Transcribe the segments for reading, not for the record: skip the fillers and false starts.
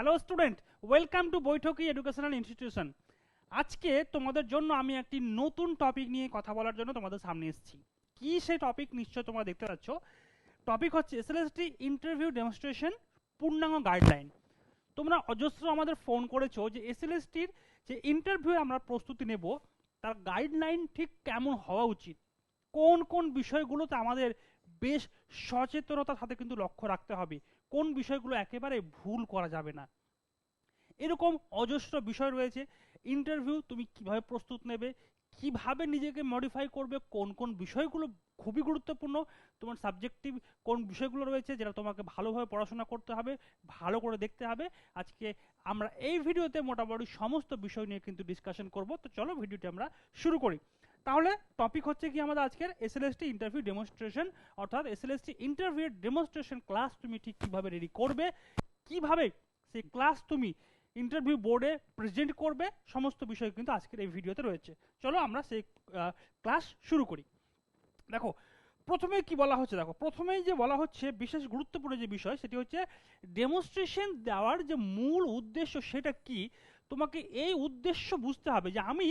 Hello student, welcome to বৈঠকি educational institution. আজকে তোমাদের জন্য আমি একটি নতুন টপিক নিয়ে কথা বলার জন্য তোমাদের সামনে এসেছি। কি সেই টপিক নিশ্চয় তোমরা দেখতে পাচ্ছ। টপিক হচ্ছে এসএলএসটি ইন্টারভিউ ডেমনস্ট্রেশন পূর্ণাঙ্গ গাইডলাইন। তোমরা অজস্র আমাদের ফোন করেছো যে এসএলএসটির যে ইন্টারভিউ আমরা প্রস্তুতি নেব তার গাইডলাইন ঠিক কেমন হওয়া উচিত, কোন কোন বিষয়গুলোতে আমাদের বেশ সচেতনতার সাথে কিন্তু লক্ষ্য রাখতে হবে, কোন বিষয়গুলো একেবারে ভুল করা যাবে না। এরকম অজস্র বিষয় রয়েছে। ইন্টারভিউ তুমি কিভাবে প্রস্তুত নেবে, কিভাবে নিজেকে মডিফাই করবে, কোন কোন বিষয়গুলো খুবই গুরুত্বপূর্ণ, তোমার সাবজেক্টিভ কোন বিষয়গুলো রয়েছে যেটা তোমাকে ভালোভাবে পড়াশোনা করতে হবে, ভালো করে দেখতে হবে। আজকে আমরা এই ভিডিওতে মোটামুটি সমস্ত বিষয় নিয়ে কিন্তু ডিসকাশন করব। তো চলো ভিডিওটি আমরা শুরু করি। তাহলে টপিক হচ্ছে কি আমাদের আজকের এসএলএসটি ইন্টারভিউ ডেমনস্ট্রেশন, অর্থাৎ এসএলএসটি ইন্টারভিউ ডেমনস্ট্রেশন ক্লাস তুমি ঠিক কিভাবে রেডি করবে, কিভাবে সেই ক্লাস তুমি ইন্টারভিউ বোর্ডে প্রেজেন্ট করবে, সমস্ত বিষয় কিন্তু আজকের এই ভিডিওতে রয়েছে। চলো আমরা সেই ক্লাস শুরু করি। দেখো প্রথমে কি বলা হচ্ছে, দেখো প্রথমেই যে বলা হচ্ছে বিশেষ গুরুত্বপূর্ণ যে বিষয় সেটি হচ্ছে ডেমনস্ট্রেশন দেওয়ার যে মূল উদ্দেশ্য সেটা কি। তোমাকে এই উদ্দেশ্য বুঝতে হবে যে আমি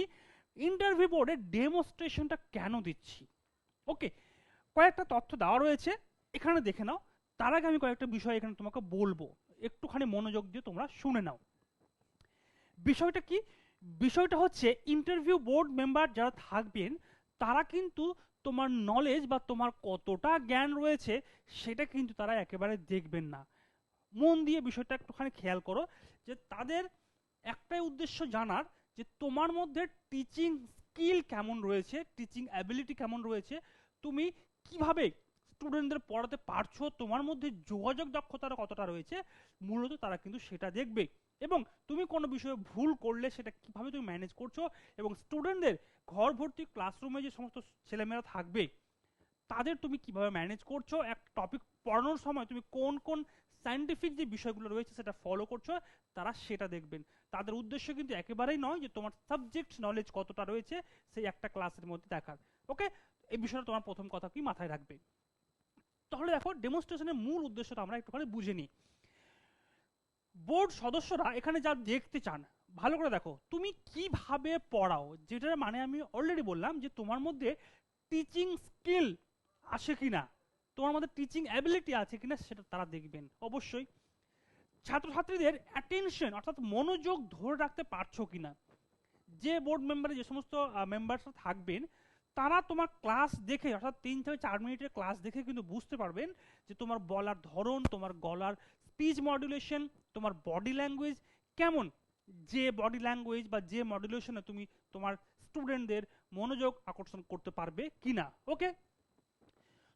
ইন্টারভিউ বোর্ডে ডেমনস্ট্রেশনটা কেন দিচ্ছি। ওকে, কয়েকটা তথ্য দেওয়া রয়েছে, এখানে দেখে নাও। তার আগে আমি কয়েকটা বিষয় এখানে তোমাকে বলবো, একটুখানি মনোযোগ দিয়ে তোমরা শুনে নাও। বিষয়টা কি? বিষয়টা হচ্ছে ইন্টারভিউ বোর্ড মেম্বার যারা থাকবেন তারা কিন্তু তোমার নলেজ বা তোমার কতটা জ্ঞান রয়েছে সেটা কিন্তু তারা একেবারে দেখবেন না। মন দিয়ে বিষয়টা একটুখানি খেয়াল করো যে তাদের একটাই উদ্দেশ্য জানার যে তোমার মধ্যে টিচিং স্কিল কেমন রয়েছে, টিচিং অ্যাবিলিটি কেমন রয়েছে, তুমি কিভাবে স্টুডেন্টদের পড়াতে পারছো, তোমার মধ্যে যোগাযোগ দক্ষতাটা কতটা রয়েছে, মূলত তারা কিন্তু সেটা দেখবে। এবং তুমি কোনো বিষয়ে ভুল করলে সেটা কিভাবে তুমি ম্যানেজ করছো, এবং স্টুডেন্টদের ঘর ভর্তি ক্লাসরুমে যে সমস্ত ছেলেমেয়েরা থাকবে তাদের তুমি কিভাবে ম্যানেজ করছো, এক টপিক পড়ানোর সময় তুমি কোন কোন সায়েন্টিফিক যে বিষয়গুলো রয়েছে সেটা ফলো করছো, তারা সেটা দেখবেন। তাদের উদ্দেশ্য কিন্তু একেবারেই নয় যে তোমার সাবজেক্ট নলেজ কতটা রয়েছে সেই একটা ক্লাসের মধ্যে দেখার। ওকে, এই বিষয়টা তোমার প্রথম কথা কি মাথায় রাখবে। তাহলে দেখো ডেমনস্ট্রেশনের মূল উদ্দেশ্যটা আমরা একটুখানি বুঝে নিই। বোর্ড সদস্যরা এখানে যা দেখতে চান, ভালো করে দেখো তুমি কিভাবে পড়াও, যেটার মানে আমি অলরেডি বললাম যে তোমার মধ্যে টিচিং স্কিল আছে কিনা, তোমার মধ্যে টিচিং অ্যাবিলিটি আছে কিনা সেটা তারা দেখবেন অবশ্যই। ছাত্রছাত্রীদের অ্যাটেনশন অর্থাৎ মনোযোগ ধরে রাখতে পারছো কিনা। যে বোর্ড মেম্বারে যে সমস্ত মেম্বাররা থাকবেন তারা তোমার ক্লাস দেখে, অর্থাৎ 3 থেকে 4 মিনিটের ক্লাস দেখে কিন্তু বুঝতে পারবেন যে তোমার বলার ধরন, তোমার গলার স্পিচ মডুলেশন, তোমার বডি ল্যাঙ্গুয়েজ কেমন, যে বডি ল্যাঙ্গুয়েজ বা যে মডুলেশনে তুমি তোমার স্টুডেন্টদের মনোযোগ আকর্ষণ করতে পারবে কিনা। ওকে,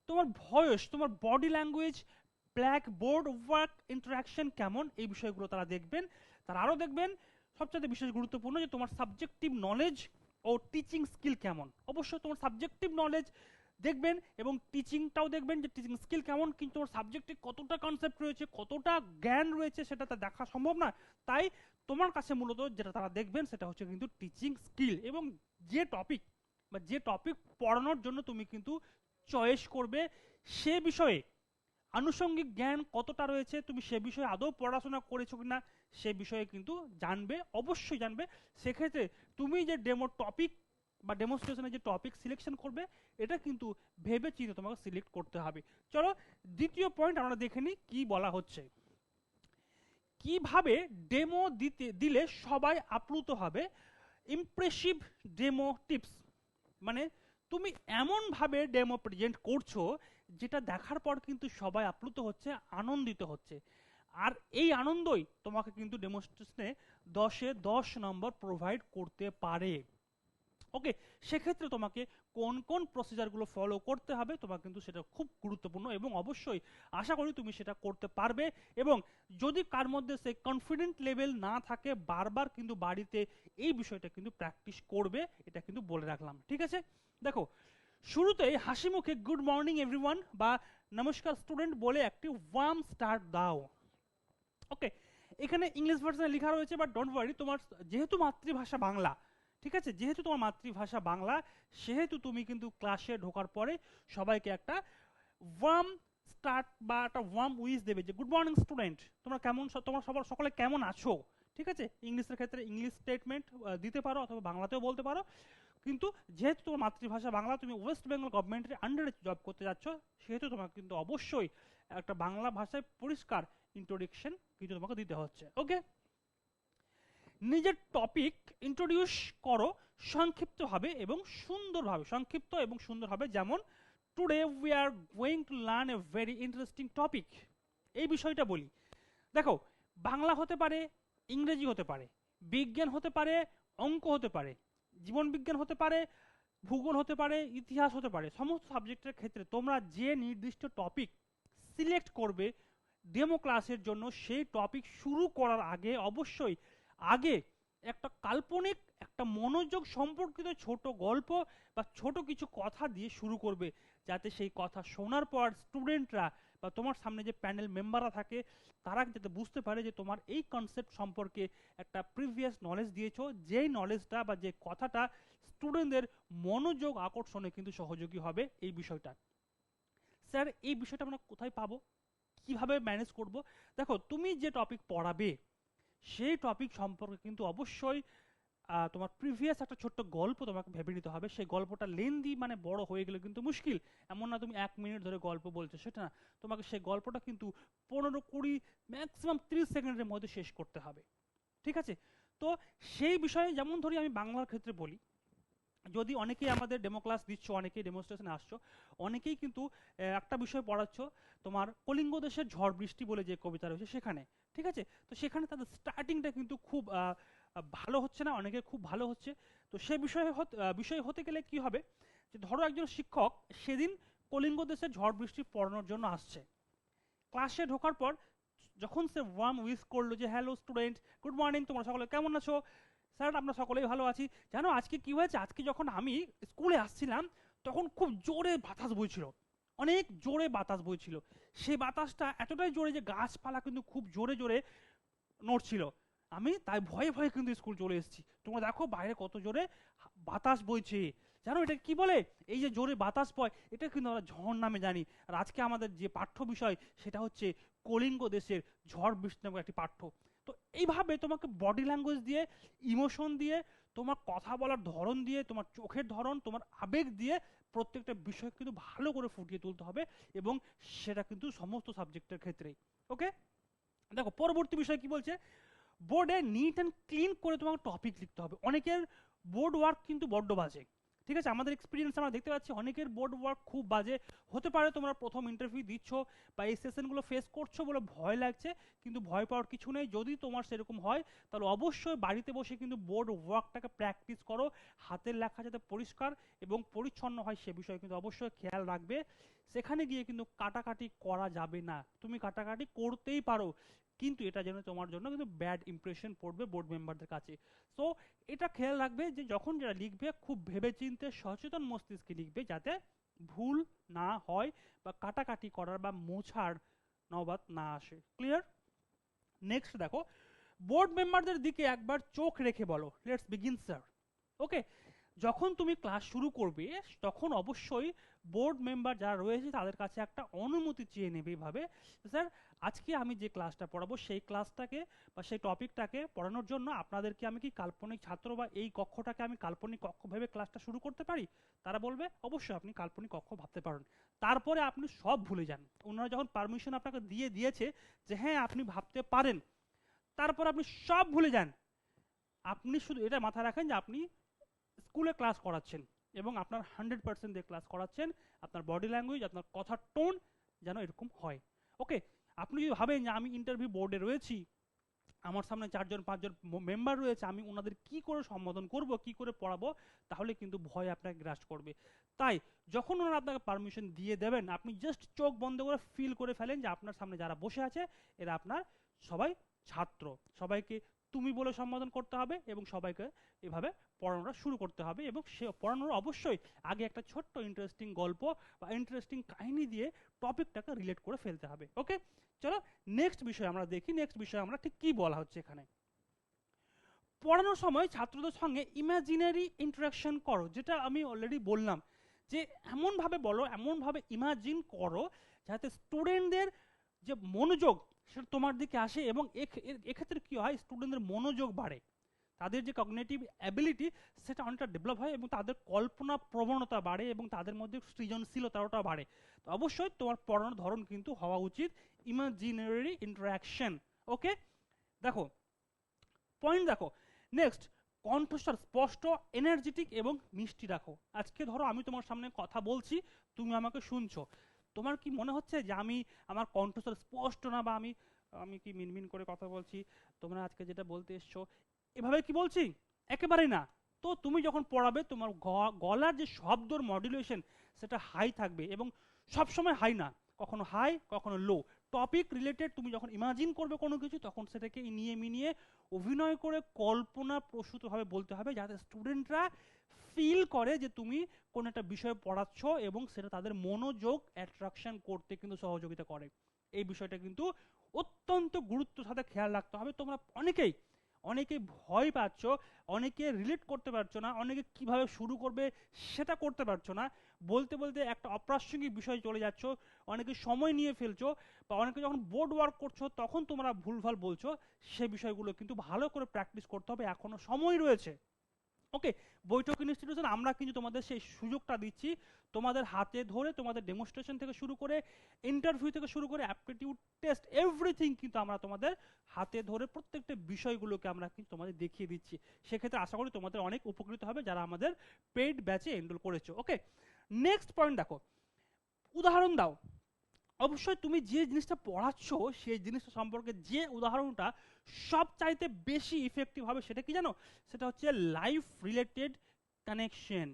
তোমার ভয়েস, তোমার body language, black board work interaction কেমন, এই বিষয়গুলো তারা দেখবেন। তারা আরও দেখবেন সবচেয়ে বিশেষ গুরুত্বপূর্ণ যে তোমার সাবজেক্টিভ নলেজ ও টিচিং স্কিল কেমন। অবশ্যই তোমার সাবজেক্টিভ নলেজ দেখবেন এবং টিচিংটাও দেখবেন যে টিচিং স্কিল কেমন, কিন্তু তোমার সাবজেক্টে কতটা কনসেপ্ট রয়েছে, কতটা জ্ঞান রয়েছে সেটা তা দেখা সম্ভব না। তাই তোমার কাছে মূলত যেটা তারা দেখবেন সেটা হচ্ছে কিন্তু টিচিং স্কিল, এবং যে টপিক বা যে টপিক পড়ানোর জন্য তুমি কিন্তু চয়েস করবে সে বিষয়ে আনুষঙ্গিক জ্ঞান কতটা রয়েছে, তুমি সে বিষয়ে আদৌ পড়াশোনা করেছো কিনা সে বিষয়ে কিন্তু জানবে, অবশ্যই জানবে। সেক্ষেত্রে তুমি যে ডেমো টপিক বা ডেমনস্ট্রেশনের যে টপিক সিলেকশন করবে এটা কিন্তু ভেবে চিন্তে তোমাকে সিলেক্ট করতে হবে। চলো দ্বিতীয় পয়েন্ট আমরা দেখে নিই কি বলা হচ্ছে। কিভাবে ডেমো দিলে সবাই আপ্লুত হবে, ইমপ্রেসিভ ডেমো টিপস। মানে তুমি এমন ভাবে ডেমো প্রেজেন্ট করছো যেটা দেখার পর কিন্তু সবাই আপ্লুত হচ্ছে, আনন্দিত হচ্ছে। আর এই আনন্দই তোমাকে কিন্তু ডেমনস্ট্রেশনে 10-এ 10 নম্বর প্রোভাইড করতে পারে। ওকে, সেক্ষেত্রে তোমাকে কোন কোন প্রসিজারগুলো ফলো করতে হবে তোমার কিন্তু সেটা খুব গুরুত্বপূর্ণ, এবং অবশ্যই আশা করি তুমি সেটা করতে পারবে। এবং যদি কার মধ্যে সেই কনফিডেন্ট লেভেল না থাকে বারবার কিন্তু বাড়িতে এই বিষয়টা কিন্তু প্র্যাকটিস করবে, এটা কিন্তু বলে রাখলাম। ঠিক আছে, দেখো শুরুতেই হাসি মুখে গুড মর্নিং এভরিওয়ান বা নমস্কার স্টুডেন্ট বলে একটি ওয়ার্ম স্টার্ট দাও। ওকে, এখানে ইংলিশ ভার্সনে লেখা রয়েছে, বাট ডোন্ট ওয়ারি, তোমার যেহেতু মাতৃভাষা বাংলা, ঠিক আছে, যেহেতু তোমার মাতৃভাষা বাংলা সেহেতু তুমি কিন্তু ক্লাসে ঢোকার পরে সবাইকে একটা ওয়ার্ম স্টার্ট বা একটা ওয়ার্ম উইশ দেবে যে গুড মর্নিং স্টুডেন্ট, তোমরা কেমন, তোমরা সকলে কেমন আছো, ঠিক আছে। ইংলিশের ক্ষেত্রে ইংলিশ স্টেটমেন্ট দিতে পারো অথবা বাংলাতেও বলতে পারো, কিন্তু যেহেতু তোমার মাতৃভাষা বাংলা, তুমি ওয়েস্ট বেঙ্গল গভর্নমেন্টের আন্ডারে জব করতে যাচ্ছ, সেহেতু তোমাকে কিন্তু অবশ্যই একটা বাংলা ভাষায় পরিষ্কার ইন্ট্রোডাকশন কিন্তু তোমাকে দিতে হচ্ছে। ওকে, নিজের টপিক ইন্ট্রোডিউস করো সংক্ষিপ্তভাবে এবং সুন্দরভাবে, সংক্ষিপ্ত এবং সুন্দরভাবে। যেমন today we are going to learn a very interesting topic. এই বিষয়টা বলি, দেখো বাংলা হতে পারে, ইংরেজি হতে পারে, বিজ্ঞান হতে পারে, অঙ্ক হতে পারে, জীবন বিজ্ঞান হতে পারে, ভূগোল হতে পারে, ইতিহাস হতে পারে। সমস্ত সাবজেক্টের ক্ষেত্রে তোমরা যে নির্দিষ্ট টপিক সিলেক্ট করবে ডেমো ক্লাসের জন্য, সেই টপিক শুরু করার আগে অবশ্যই আগে একটা কাল্পনিক, একটা মনোযোগ সম্পর্কিত ছোট গল্প বা ছোট কিছু কথা দিয়ে শুরু করবে, যাতে সেই কথা শোনার পর স্টুডেন্টরা বা তোমার সামনে যে প্যানেল মেম্বাররা থাকে তারা যাতে বুঝতে পারে যে তোমার এই কনসেপ্ট সম্পর্কে একটা প্রিভিয়াস নলেজ দিয়েছো, যেই নলেজটা বা যে কথাটা স্টুডেন্টদের মনোযোগ আকর্ষণে কিন্তু সহযোগী হবে। এই বিষয়টা, স্যার এই বিষয়টা আমরা কোথায় পাবো, কিভাবে ম্যানেজ করব? দেখো তুমি যে টপিক পড়াবে সেই টপিক সম্পর্কে কিন্তু অবশ্যই তোমার প্রিভিয়াস একটা ছোট্ট গল্প তোমাকে ভেবে নিতে হবে। সেই গল্পটা লেন্দি মানে বড় হয়ে গেলে কিন্তু মুশকিল, এমন না তুমি 1 মিনিট ধরে গল্প বলছো, সেটা না। তোমাকে সেই গল্পটা কিন্তু 15-20 ম্যাক্সিমাম 30 সেকেন্ডের মধ্যে শেষ করতে হবে, ঠিক আছে। তো সেই বিষয়ে যেমন ধরি আমি বাংলার ক্ষেত্রে বলি, যদি অনেকেই আমাদের ডেমো ক্লাস দিচ্ছ, অনেকেই ডেমোস্ট্রেশনে আসছো, অনেকেই কিন্তু একটা বিষয় পড়াচ্ছ, তোমার কলিঙ্গ দেশের ঝড় বৃষ্টি বলে যে কবিতা রয়েছে সেখানে, ঠিক আছে। তো সেখানে তাদের স্টার্টিংটা কিন্তু খুব ভালো হচ্ছে না, অনেকে খুব ভালো হচ্ছে। তো সে বিষয় হতে গেলে কি হবে, যে ধরো একজন শিক্ষক সেদিন কলিঙ্গ দেশের ঝড় বৃষ্টি পড়ানোর জন্য আসছে, ক্লাসে ঢোকার পর যখন সে ওয়ার্ম উইশ করলো যে হ্যালো স্টুডেন্ট, গুড মর্নিং, তোমরা সকলে কেমন আছো, স্যার আমরা সকলেই ভালো আছি। জানো আজকে কি হয়েছে, আজকে যখন আমি স্কুলে আসছিলাম তখন খুব জোরে বাতাস বইছিল, অনেক জোরে বাতাস বইছিল। সেই বাতাসটা এতটাই জোরে যে গাছপালা কিন্তু খুব জোরে জোরে নড়ছিল। আমি তাই ভয়ে ভয়ে কিন্তু স্কুল চলে এসেছি। তোমরা দেখো বাইরে কত জোরে বাতাস বইছে, জানো এটা কি বলে? এই যে জোরে বাতাস বয় এটা কিন্তু আমরা ঝড় নামে জানি। আর আজকে আমাদের যে পাঠ্য বিষয় সেটা হচ্ছে কলিঙ্গ দেশের ঝড় বৃষ্টি নামক একটি পাঠ্য। তো এইভাবে তোমাকে বডি ল্যাঙ্গুয়েজ দিয়ে, ইমোশন দিয়ে, তোমার কথা বলার ধরন দিয়ে, তোমার চোখের ধরন, তোমার আবেগ দিয়ে প্রত্যেকটা বিষয় কিন্তু ভালো করে ফুটিয়ে তুলতে হবে, এবং সেটা কিন্তু সমস্ত সাবজেক্টের ক্ষেত্রেই। ওকে, দেখো পরবর্তী বিষয় কি বলছে, বোর্ডে নিট অ্যান্ড ক্লিন করে তোমাকে টপিক লিখতে হবে। অনেকের বোর্ড ওয়ার্ক কিন্তু বড্ড বাজে, ঠিক আছে। আমাদের এক্সপিরিয়েন্স আমরা দেখতে পাচ্ছি অনেকের বোর্ড ওয়ার্ক খুব বাজে। হতে পারে তোমরা প্রথম ইন্টারভিউ দিচ্ছ বা এই সেশনগুলো ফেস করছো বলে ভয় লাগছে, কিন্তু ভয় পাওয়ার কিছু নেই। যদি তোমার সেরকম হয় তাহলে অবশ্যই বাড়িতে বসে কিন্তু বোর্ড ওয়ার্কটাকে প্র্যাকটিস করো, হাতের লেখা যাতে পরিষ্কার এবং পরিচ্ছন্ন হয় সে বিষয়ে কিন্তু অবশ্যই খেয়াল রাখবে। সেখানে গিয়ে কিন্তু কাটাকাটি করা যাবে না, তুমি কাটাকাটি করতেই পারো কিন্তু এটা যেন তোমার জন্য কিন্তু ব্যাড ইমপ্রেশন পড়বে বোর্ড মেম্বারদের কাছে। সো এটা খেয়াল রাখবে যে যখন যেটা লিখবে খুব ভেবেচিন্তে সচেতন মস্তিষ্কে লিখবে, যাতে ভুল না হয় বা কাটাকাটি করার বা মোছার নবাদ না আসে। ক্লিয়ার? নেক্সট দেখো, বোর্ড মেম্বারদের দিকে একবার চোখ রেখে বলো লেটস বিগিন স্যার। ওকে, যখন তুমি ক্লাস শুরু করবে তখন অবশ্যই বোর্ড মেম্বার যারা রয়েছে তাদের কাছে একটা অনুমতি চেয়ে নেবে এইভাবে, স্যার আজকে আমি যে ক্লাসটা পড়াবো সেই ক্লাসটাকে বা সেই টপিকটাকে পড়ানোর জন্য আপনাদেরকে আমি কি কাল্পনিক ছাত্র বা এই কক্ষটাকে আমি কাল্পনিক কক্ষ ভেবে ক্লাসটা শুরু করতে পারি? তারা বলবে অবশ্যই আপনি কাল্পনিক কক্ষ ভাবতে পারেন। তারপরে আপনি সব ভুলে যান, ওনারা যখন পারমিশন আপনাকে দিয়েছে যে হ্যাঁ আপনি ভাবতে পারেন, তারপর আপনি সব ভুলে যান। আপনি শুধু এটা মাথায় রাখেন যে আপনি স্কুলে ক্লাস করাচ্ছেন এবং আপনার 100% দিয়ে ক্লাস করাচ্ছেন, আপনার বডি ল্যাঙ্গুয়েজ, আপনার কথার টোন যেন এরকম হয়। ওকে, আপনি যদি ভাবেন যে আমি ইন্টারভিউ বোর্ডে রয়েছি, আমার সামনে 4-5জন মেম্বার রয়েছে, আমি ওনাদের কি করে সম্বোধন করব, কি করে পড়াবো, তাহলে কিন্তু ভয় আপনাকে গ্রাস করবে। তাই যখন ওনারা আপনাকে পারমিশন দিয়ে দেবেন, আপনি জাস্ট চোখ বন্ধ করে ফিল করে ফেলেন যে আপনার সামনে যারা বসে আছে এরা আপনার সবাই ছাত্র, সবাইকে তুমি বলে সম্বোধন করতে হবে এবং সবাইকে এভাবে পড়ানোটা শুরু করতে হবে। এবং সে পড়ানোর অবশ্যই আগে একটা ছোট্ট ইন্টারেস্টিং গল্প বা ইন্টারেস্টিং কাহিনী দিয়ে টপিকটাকে রিলেট করে ফেলতে হবে। ওকে, চলো নেক্সট বিষয় আমরা দেখি, নেক্সট বিষয় আমরা ঠিক কি বলা হচ্ছে এখানে। পড়ানোর সময় ছাত্রদের সঙ্গে ইমাজিনারি ইন্টারাকশন করো, যেটা আমি অলরেডি বললাম যে এমনভাবে বলো, এমনভাবে ইমাজিন করো যাতে স্টুডেন্টদের যে মনোযোগ সেটা তোমার দিকে আসে, এবং এক্ষেত্রে কি হয়, স্টুডেন্টদের মনোযোগ বাড়ে, তাদের যে কগনিটিভ অ্যাবিলিটি সেটা অনেকটা ডেভেলপ হয়, এবং তাদের কল্পনা প্রবণতা বাড়ে, এবং তাদের মধ্যে সৃজনশীলতাটা বাড়ে। তো অবশ্যই তোমার পড়ানোর ধরন কিন্তু হওয়া উচিত ইমাজিনারি ইন্টারাকশন। ওকে, দেখো পয়েন্ট দেখো নেক্সট, কণ্ঠস্বর স্পষ্ট, এনার্জেটিক এবং মিষ্টি রাখো। আজকে ধরো আমি তোমার সামনে কথা বলছি, তুমি আমাকে শুনছো, তোমার কি মনে হচ্ছে যে আমার কণ্ঠস্বর স্পষ্ট না, বা আমি আমি কি মিনমিন করে কথা বলছি, তোমরা আজকে যেটা বলতে এসছো এভাবে কি বলছি? একেবারেই না। তো তুমি যখন পড়াবে তোমার গলার যে শব্দর মডুলেশন সেটা হাই থাকবে, এবং সবসময় হাই না, কখনো হাই কখনো লো। টপিক রিলেটেড তুমি যখন ইমাজিন করবে কোনো কিছু, তখন সেটাকে নিয়ে মিনিয়ে অভিনয় করে কল্পনা প্রসূতভাবে বলতে হবে, যাতে স্টুডেন্টরা ফিল করে যে তুমি কোন একটা বিষয় পড়াচ্ছ, এবং সেটা তাদের মনোযোগ অ্যাট্রাকশন করতে কিন্তু সহযোগিতা করে। এই বিষয়টা কিন্তু অত্যন্ত গুরুত্বের সাথে খেয়াল রাখতে হবে। তোমরা অনেকেই অনেকেই ভয় পাচ্ছ, অনেকে রিলেট করতে পারছো না, অনেকে কিভাবে শুরু করবে সেটা করতে পারছো না, বলতে বলতে একটা অপ্রাসঙ্গিক বিষয় চলে যাচ্ছ, অনেকে সময় নিয়ে ফেলছো, বা অনেকে যখন বোর্ড ওয়ার্ক করছো তখন তোমরা ভুলভাল বলছো। সে বিষয়গুলো কিন্তু ভালো করে প্র্যাকটিস করতে হবে, এখনো সময় রয়েছে। ওকে, বৈঠক ইনস্টিটিউশন আমরা কিন্তু তোমাদের সেই সুযোগটা দিচ্ছি, তোমাদের হাতে ধরে তোমাদের ডেমনস্ট্রেশন থেকে শুরু করে ইন্টারভিউ থেকে শুরু করে অ্যাপটিটিউড টেস্ট এভরিথিং কিন্তু আমরা তোমাদের হাতে ধরে প্রত্যেকটা বিষয়গুলোকে আমরা কিন্তু তোমাদের দেখিয়ে দিচ্ছি। সেক্ষেত্রে আশা করি তোমাদের অনেক উপকৃত হবে যারা আমাদের পেইড ব্যাচে এনরোল করেছো। ওকে, নেক্সট পয়েন্ট দেখো, উদাহরণ দাও। অবশ্যই তুমি যে জিনিসটা পড়াচ্ছ সেই জিনিসটা সম্পর্কে যে উদাহরণটা সবচাইতে বেশি ইফেক্টিভ হবে সেটা কি জানো? সেটা হচ্ছে লাইফ রিলেটেড কানেকশন।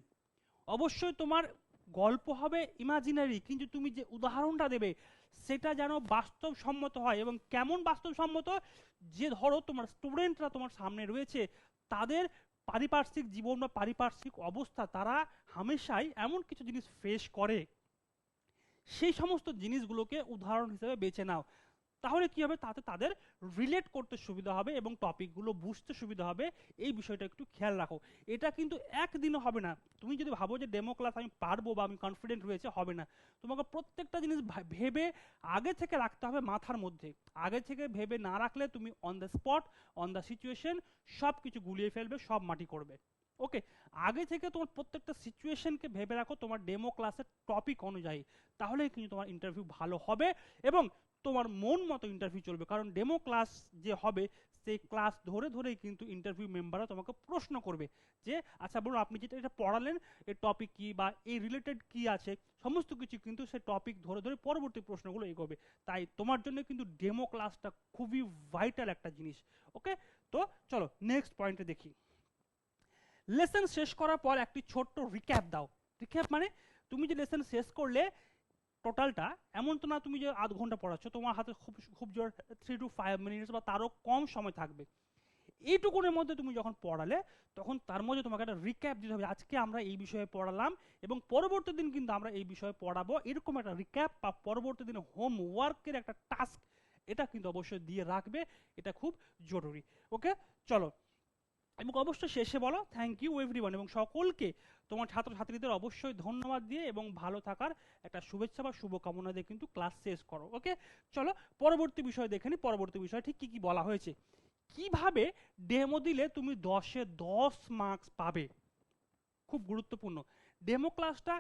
অবশ্যই তোমার গল্প হবে ইমাজিনারি, কিন্তু তুমি যে উদাহরণটা দেবে সেটা যেন বাস্তবসম্মত হয়। এবং কেমন বাস্তবসম্মত? যে ধরো তোমার স্টুডেন্টরা তোমার সামনে রয়েছে, তাদের পারিপার্শ্বিক জীবন বা পারিপার্শ্বিক অবস্থা, তারা হামেশাই এমন কিছু জিনিস ফেস করে, সেই সমস্ত জিনিসগুলোকে উদাহরণ হিসেবে বেছে নাও। তাহলে কি হবে, তাতে তাদের রিলেট করতে সুবিধা হবে এবং টপিকগুলো বুঝতে সুবিধা হবে। এই বিষয়টা একটু খেয়াল রাখো। এটা কিন্তু একদিনও হবে না। তুমি যদি ভাবো যে ডেমো ক্লাস আমি পারবো বা আমি কনফিডেন্ট রয়েছে, হবে না। তোমাকে প্রত্যেকটা জিনিস ভেবে আগে থেকে রাখতে হবে মাথার মধ্যে। আগে থেকে ভেবে না রাখলে তুমি on the spot, on the situation সব কিছু গুলিয়ে ফেলবে, সব মাটি করবে। ওকে, আগে থেকে তোমার প্রত্যেকটা সিচুয়েশনকে ভেবে রাখো তোমার ডেমো ক্লাসের টপিক অনুযায়ী, তাহলে কিন্তু তোমার ইন্টারভিউ ভালো হবে এবং তোমার মন মতো ইন্টারভিউ চলবে। কারণ ডেমো ক্লাস যে হবে সেই ক্লাস ধরে ধরেই কিন্তু ইন্টারভিউ মেম্বাররা তোমাকে প্রশ্ন করবে যে আচ্ছা বলুন আপনি যেটা এটা পড়ালেন এর টপিক কি বা এই রিলেটেড কি আছে, সমস্ত কিছু কিন্তু সেই টপিক ধরে ধরে পরবর্তী প্রশ্নগুলো এগোবে। তাই তোমার জন্য কিন্তু ডেমো ক্লাসটা খুবই ভাইটাল একটা জিনিস। ওকে, তো চলো নেক্সট পয়েন্টে দেখি। লেসন শেষ করার পর একটি ছোট্ট রিক্যাপ দাও। রিক্যাপ মানে তুমি যে লেসন শেষ করলে টোটালটা, এমন তো না তুমি যে আধ ঘন্টা পড়াচ্ছ, তোমার হাতে খুব খুব জোর 3 to 5 মিনিটস বা তারও কম সময় থাকবে। এইটুকুনের মধ্যে তুমি যখন পড়ালে তখন তার মধ্যে তোমাকে একটা রিক্যাপ দিতে হবে, আজকে আমরা এই বিষয়ে পড়ালাম এবং পরবর্তী দিন কিন্তু আমরা এই বিষয়ে পড়াবো, এরকম একটা রিক্যাপ বা পরবর্তী দিনে হোমওয়ার্কের একটা টাস্ক এটা কিন্তু অবশ্যই দিয়ে রাখবে, এটা খুব জরুরি। ওকে, চলো, এবং অবশ্যই শেষে বলো থ্যাংক ইউ এভরিওয়ান, এবং সকলকে তোমার ছাত্রছাত্রীদের অবশ্যই ধন্যবাদ দিয়ে এবং ভালো থাকার একটা শুভেচ্ছা বা শুভকামনা দিয়ে কিন্তু ক্লাস শেষ করো। ওকে, চলো পরবর্তী বিষয় দেখে নি। পরবর্তী বিষয় ঠিক কি কি বলা হয়েছে, কিভাবে ডেমো দিলে তুমি 10-এ 10 মার্কস পাবে। খুব গুরুত্বপূর্ণ, ডেমো ক্লাসটা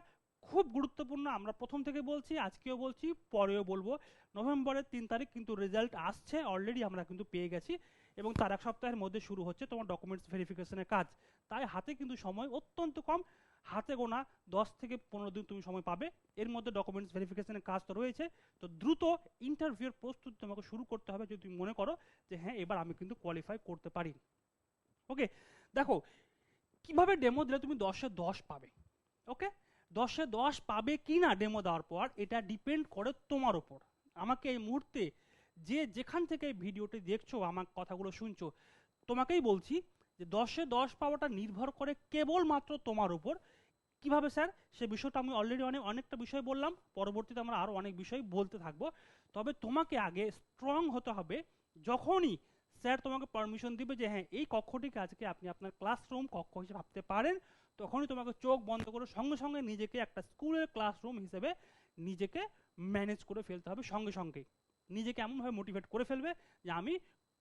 খুব গুরুত্বপূর্ণ। আমরা প্রথম থেকে বলছি, আজকেও বলছি, পরেও বলবো। নভেম্বরের 3 তারিখ কিন্তু রেজাল্ট আসছে, অলরেডি আমরা কিন্তু পেয়ে গেছি, এবং তার এক সপ্তাহের মধ্যে শুরু হচ্ছে তোমার ডকুমেন্টস ভেরিফিকেশনের কাজ। তাই হাতে কিন্তু সময় অত্যন্ত কম, হাতে গোনা 10 থেকে 15 দিন তুমি সময় পাবে। এর মধ্যে ডকুমেন্টস ভেরিফিকেশনের কাজ তো রয়েছে, তো দ্রুত ইন্টারভিউর প্রস্তুতি তোমাকে শুরু করতে হবে যদি তুমি মনে করো যে হ্যাঁ এবার আমি কিন্তু কোয়ালিফাই করতে পারি। ওকে, দেখো কিভাবে ডেমো দিলে তুমি 10-এ 10 পাবে। ওকে, 10-এ 10 পাবে কি না ডেমো দেওয়ার পর এটা ডিপেন্ড করে তোমার ওপর। আমাকে এই মুহূর্তে যে যেখান থেকে এই ভিডিওটি দেখছো, আমার কথাগুলো শুনছো, তোমাকেই বলছি যে 10-এ 10 পাওয়াটা নির্ভর করে কেবলমাত্র তোমার উপর। কিভাবে স্যার, সে বিষয়টা আমি অলরেডি অনেকটা বিষয় বললাম, পরবর্তীতে আমরা আরো অনেক বিষয় বলতে থাকবো। তবে তোমাকে আগে স্ট্রং হতে হবে। যখনই স্যার তোমাকে পারমিশন দিবে যে হ্যাঁ এই কক্ষটিকে আজকে আপনি আপনার ক্লাসরুম কক্ষ হিসেবে ভাবতে পারেন, তখনই তোমাকে চোখ বন্ধ করে সঙ্গে সঙ্গে নিজেকে একটা স্কুলের ক্লাসরুম হিসেবে নিজেকে ম্যানেজ করে ফেলতে হবে। সঙ্গে সঙ্গে নিজেকে এমনভাবে মোটিভেট করে ফেলবে যে আমি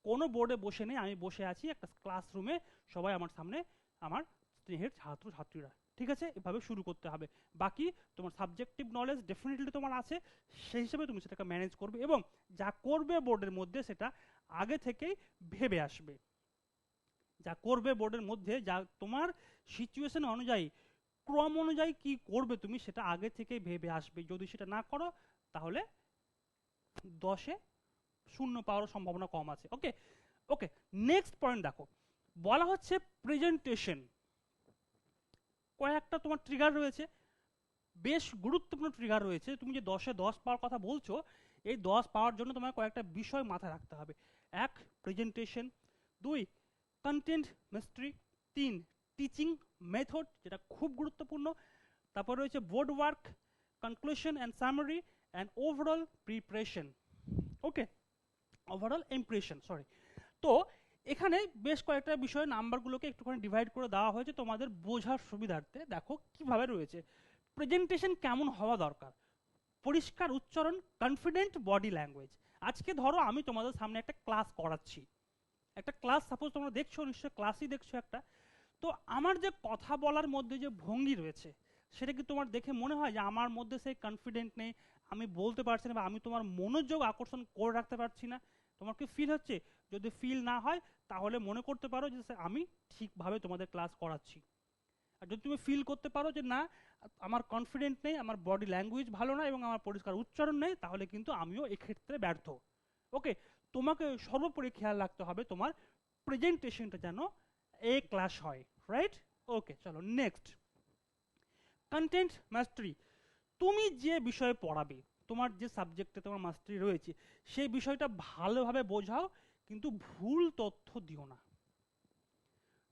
কোনো বোর্ডে বসে নেই, আমি বসে আছি একটা ক্লাসরুমে, সবাই আমার সামনে আমার স্নেহের ছাত্র ছাত্রীরা। ঠিক আছে, এভাবে শুরু করতে হবে। বাকি তোমার সাবজেক্টিভ নলেজ ডেফিনেটলি তোমার আছে, সেই হিসেবে তুমি সেটাকে ম্যানেজ করবে এবং যা করবে বোর্ডের মধ্যে সেটা আগে থেকেই ভেবে আসবে। যা করবে বোর্ডের মধ্যে, যা তোমার সিচুয়েশন অনুযায়ী, ক্রম অনুযায়ী কি করবে তুমি সেটা আগে থেকেই ভেবে আসবে। যদি সেটা না করো তাহলে 10-এ 0 পাওয়ার সম্ভাবনা কম আছে। ওকে ওকে, নেক্সট পয়েন্ট দেখো, বলা হচ্ছে প্রেজেন্টেশন। কয়েকটা তোমার ট্রিগার রয়েছে, বেশ গুরুত্বপূর্ণ ট্রিগার রয়েছে। তুমি যে 10-এ 10 পাওয়ার কথা বলছো, এই 10 পাওয়ার জন্য তোমার কয়েকটা বিষয় মাথায় রাখতে হবে। 1, প্রেজেন্টেশন। 2, কন্টেন্ট মাস্টারি। 3, টিচিং মেথড, যেটা খুব গুরুত্বপূর্ণ। তারপর রয়েছে board work, conclusion and summary, and overall preparation. Okay, overall impression, sorry. তো এখানে বেশ কয়েকটা বিষয় নাম্বারগুলোকে একটুখানি ডিভাইড করে দেওয়া হয়েছে তোমাদের বোঝার সুবিধার্থে। দেখো কিভাবে রয়েছে। প্রেজেন্টেশন কেমন হওয়া দরকার? পরিষ্কার উচ্চারণ, কনফিডেন্ট বডি ল্যাঙ্গুয়েজ। আজকে ধরো আমি তোমাদের সামনে একটা ক্লাস করাচ্ছি, একটা ক্লাস সাপোজ তোমরা দেখছো, নিশ্চয় ক্লাসই দেখছো একটা। তো আমার যে কথা বলার মধ্যে যে ভঙ্গি রয়েছে, সেটা কি তোমার দেখে মনে হয় যে আমার মধ্যে সেই কনফিডেন্ট নেই, আমি বলতে পারছি না, বা আমি তোমার মনোযোগ আকর্ষণ করে রাখতে পারছি না? তোমার কি ফিল হচ্ছে? যদি ফিল না হয় তাহলে মনে করতে পারো যে আমি ঠিকভাবে তোমাদের ক্লাস করাচ্ছি। আর যদি তুমি ফিল করতে পারো যে না, আমার কনফিডেন্ট নেই, আমার বডি ল্যাঙ্গুয়েজ ভালো না এবং আমার পরিষ্কার উচ্চারণ নেই, তাহলে কিন্তু আমিও এক্ষেত্রে ব্যর্থ। ওকে, তোমাকে সর্বোপরি খেয়াল রাখতে হবে তোমার প্রেজেন্টেশনটা যেন এ ক্লাস হয়, রাইট? ওকে, চলো নেক্সট, কন্টেন্ট মাস্টারি। তুমি যে বিষয়ে পড়াবে, তোমার যে সাবজেক্টে তোমার মাস্টারি রয়েছে, সেই বিষয়টা ভালোভাবে বোঝাও, কিন্তু ভুল তথ্য দিও না।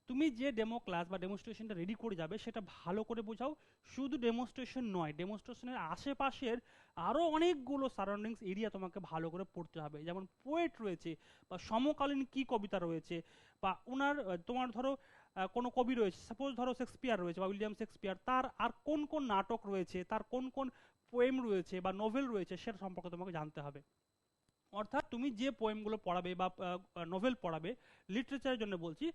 তুমি যে ডেমো ক্লাস বা ডেমনস্ট্রেশনটা রেডি করে যাবে সেটা ভালো করে বোঝাও। শুধু ডেমনস্ট্রেশন নয়, ডেমনস্ট্রেশনের আশেপাশের আরও অনেকগুলো সারাউন্ডিংস এরিয়া তোমাকে ভালো করে পড়তে হবে। যেমন পোয়েট রয়েছে, বা সমকালীন কি কবিতা রয়েছে, বা ওনার তোমার ধরো কোনো কবি রয়েছে, সাপোজ ধরো শেক্সপিয়ার রয়েছে বা উইলিয়াম শেক্সপিয়ার, তার আর কোন কোন নাটক রয়েছে, তার কোন কোন পোয়েম রয়েছে বা নোভেল রয়েছে, সেটা সম্পর্কে তোমাকে জানতে হবে। অর্থাৎ তুমি যে পোয়েমগুলো পড়াবে বা নোভেল পড়াবে, লিটারেচারের জন্য বলছি,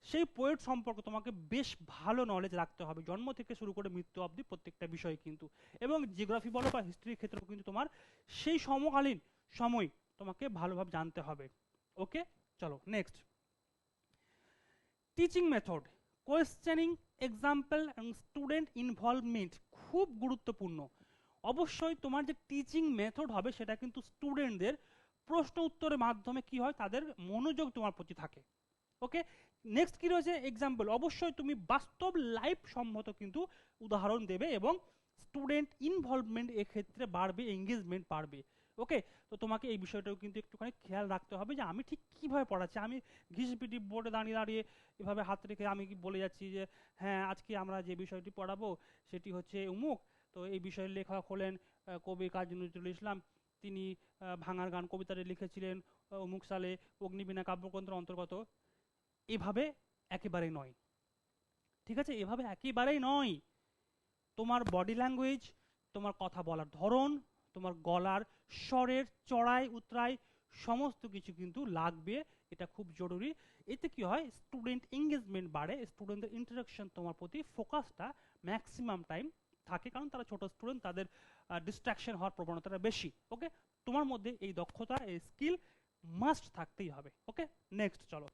সেই পোয়েট সম্পর্কে তোমাকে বেশ ভালো নলেজ রাখতে হবে, জন্ম থেকে শুরু করে মৃত্যু অবধি প্রত্যেকটা বিষয় কিন্তু। এবং জিওগ্রাফি বলো বা হিস্ট্রির ক্ষেত্রেও কিন্তু তোমার সেই সমকালীন সময় তোমাকে ভালোভাবে জানতে হবে। ওকে, চলো next, teaching method, questioning, example এবং স্টুডেন্ট ইনভলভমেন্ট খুব গুরুত্বপূর্ণ। অবশ্যই তোমার যে টিচিং মেথড হবে সেটা কিন্তু স্টুডেন্টদের প্রশ্ন উত্তরের মাধ্যমে কি হয়, তাদের মনোযোগ তোমার প্রতি থাকে। ওকে, নেক্সট কি রয়েছে, এক্সাম্পল। অবশ্যই তুমি বাস্তব লাইফ সম্মত কিন্তু উদাহরণ দেবে এবং স্টুডেন্ট ইনভলভমেন্ট এক্ষেত্রে বাড়বে, এঙ্গেজমেন্ট বাড়বে। ওকে, তো তোমাকে এই বিষয়টাও কিন্তু একটুখানি খেয়াল রাখতে হবে যে আমি ঠিক কীভাবে পড়াচ্ছি। আমি ঘিসপিটি বোর্ডে দাঁড়িয়ে দাঁড়িয়ে এভাবে হাত রেখে আমি কি বলে যাচ্ছি যে হ্যাঁ আজকে আমরা যে বিষয়টি পড়াবো সেটি হচ্ছে উমুক, তো এই বিষয়ের লেখক হলেন কবি কাজী নজরুল ইসলাম, তিনি ভাঙার গান কবিতাটি লিখেছিলেন অমুক সালে, অগ্নিবীণা কাব্যগ্রন্থের অন্তর্গত। এভাবে একেবারেই নয়, ঠিক আছে, এভাবে একেবারেই নয়। তোমার বডি ল্যাঙ্গুয়েজ, তোমার কথা বলার ধরন, তোমার গলার স্বরের চড়াই উতরাই সমস্ত কিছু কিন্তু লাগবে, এটা খুব জরুরি। এতে কি হয়, স্টুডেন্ট এঙ্গেজমেন্ট বাড়ে, স্টুডেন্টদের ইন্টারাকশন তোমার প্রতি ফোকাসটা ম্যাক্সিমাম টাইম থাকে, কারণ তারা ছোট স্টুডেন্ট, তাদের ডিস্ট্রাকশন হওয়ার প্রবণতাটা বেশি। ওকে, তোমার মধ্যে এই দক্ষতা, এই স্কিল মাস্ট থাকতেই হবে। ওকে, নেক্সট চলো,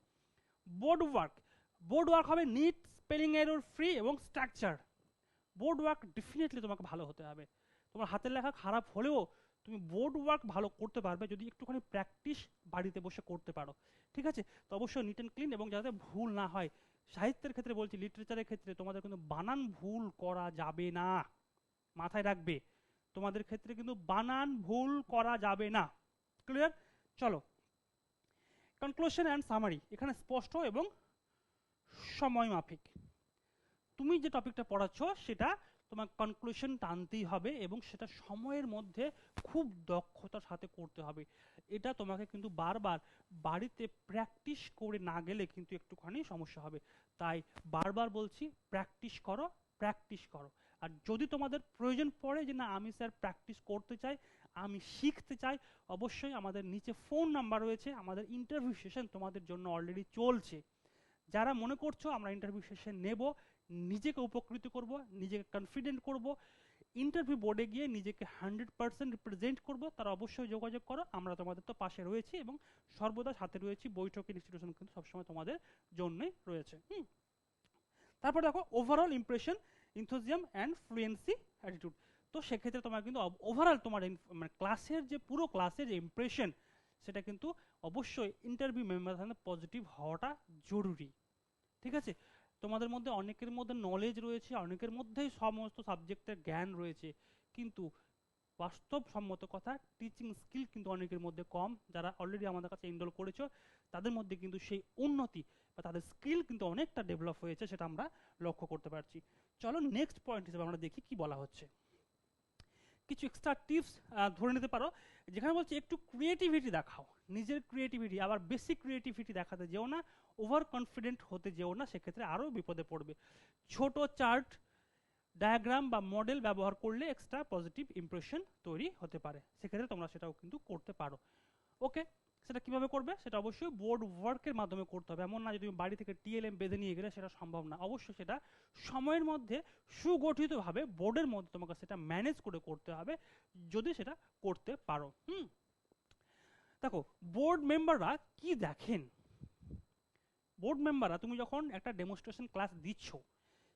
বোর্ড ওয়ার্ক। বোর্ড ওয়ার্ক হবে নিট, স্পেলিং এরর ফ্রি এবং স্ট্রাকচার। বোর্ড ওয়ার্ক ডেফিনেটলি তোমাকে ভালো হতে হবে। তোমার হাতের লেখা খারাপ হলেও তুমি বোর্ড ওয়ার্ক ভালো করতে পারবে যদি একটুখানি প্র্যাকটিস বাড়িতে বসে করতে পারো। ঠিক আছে, তো অবশ্যই নিট অ্যান্ড ক্লিন এবং যাতে ভুল না হয়। সাহিত্যের ক্ষেত্রে বলছি, লিটারেচারের ক্ষেত্রে তোমাদের কিন্তু বানান ভুল করা যাবে না, মাথায় রাখবে। তোমাদের ক্ষেত্রে কিন্তু বানান ভুল করা যাবে না। ক্লিয়ার? চলো, কনক্লুশন অ্যান্ড সামারি, এখানে স্পষ্ট এবং সময় মাফিক। তুমি যে টপিকটা পড়াচ্ছ সেটা তোমার কনক্লুশন টানতেই হবে এবং সেটা সময়ের মধ্যে খুব দক্ষতার সাথে করতে হবে। এটা তোমাকে কিন্তু বারবার বাড়িতে প্র্যাকটিস করে না গেলে কিন্তু একটুখানি সমস্যা হবে। তাই বারবার বলছি প্র্যাকটিস করো, প্র্যাকটিস করো। আর যদি তোমাদের প্রয়োজন পড়ে যে না আমি স্যার প্র্যাকটিস করতে চাই, আমি শিখতে চাই, অবশ্যই আমাদের নিচে ফোন নাম্বার রয়েছে, আমাদের ইন্টারভিউ সেশন তোমাদের জন্য অলরেডি চলছে। যারা মনে করছো আমরা ইন্টারভিউ সেশন নেব, নিজেকে উপকৃত করব, নিজেকে কনফিডেন্ট করব, ইন্টারভিউ বোর্ডে গিয়ে নিজেকে 100% রিপ্রেজেন্ট করব, তারা অবশ্যই যোগাযোগ করো। আমরা তোমাদের তো পাশে রয়েছি এবং সর্বদা সাথে রয়েছি। বৈঠক ইনস্টিটিউশন কিন্তু সবসময় তোমাদের জন্যই রয়েছে। তারপর দেখো overall impression, enthusiasm and fluency attitude. তো সেক্ষেত্রে তোমার কিন্তু ওভারঅল তোমার মানে ক্লাসের যে পুরো ক্লাসের যে ইমপ্রেশন, সেটা কিন্তু অবশ্যই ইন্টারভিউ মেম্বার সামনে পজিটিভ হওয়াটা জরুরি। ঠিক আছে, তোমাদের মধ্যে অনেকের মধ্যে নলেজ রয়েছে, অনেকের মধ্যেই সমস্ত সাবজেক্টের জ্ঞান রয়েছে, কিন্তু বাস্তবসম্মত কথা টিচিং স্কিল কিন্তু অনেকের মধ্যে কম। যারা অলরেডি আমাদের কাছে এনরোল করেছো তাদের মধ্যে কিন্তু সেই উন্নতি বা তাদের স্কিল কিন্তু অনেকটা ডেভেলপ হয়েছে, সেটা আমরা লক্ষ্য করতে পারছি। চলো নেক্সট পয়েন্ট হিসেবে আমরা দেখি কি বলা হচ্ছে। কিছু এক্সট্রা টিপস ধরে নিতে পারো, যেখানে বলছে একটু ক্রিয়েটিভিটি দেখাও, নিজের ক্রিয়েটিভিটি। আবার বেশি ক্রিয়েটিভিটি দেখাতে যেও না, ওভার কনফিডেন্ট হতে যেও না, সেক্ষেত্রে আরও বিপদে পড়বে। ছোট চার্ট, ডায়াগ্রাম বা মডেল ব্যবহার করলে এক্সট্রা পজিটিভ ইমপ্রেশন তৈরি হতে পারে, সেক্ষেত্রে তোমরা সেটাও কিন্তু করতে পারো। ওকে, সেটা কিভাবে করবে? সেটা অবশ্যই বোর্ড ওয়ার্কের মাধ্যমে করতে হবে। এমন না যে তুমি বাড়ি থেকে টিএলএম বেঁধে নিয়ে গেলে, সেটা সম্ভব না। অবশ্যই সেটা সময়ের মধ্যে সুগঠিতভাবে বোর্ডের মধ্যে তোমাকে সেটা ম্যানেজ করে করতে হবে, যদি সেটা করতে পারো। দেখো বোর্ড মেম্বাররা কি দেখেন, বোর্ড মেম্বাররা তুমি যখন একটা ডেমনস্ট্রেশন ক্লাস দিচ্ছ,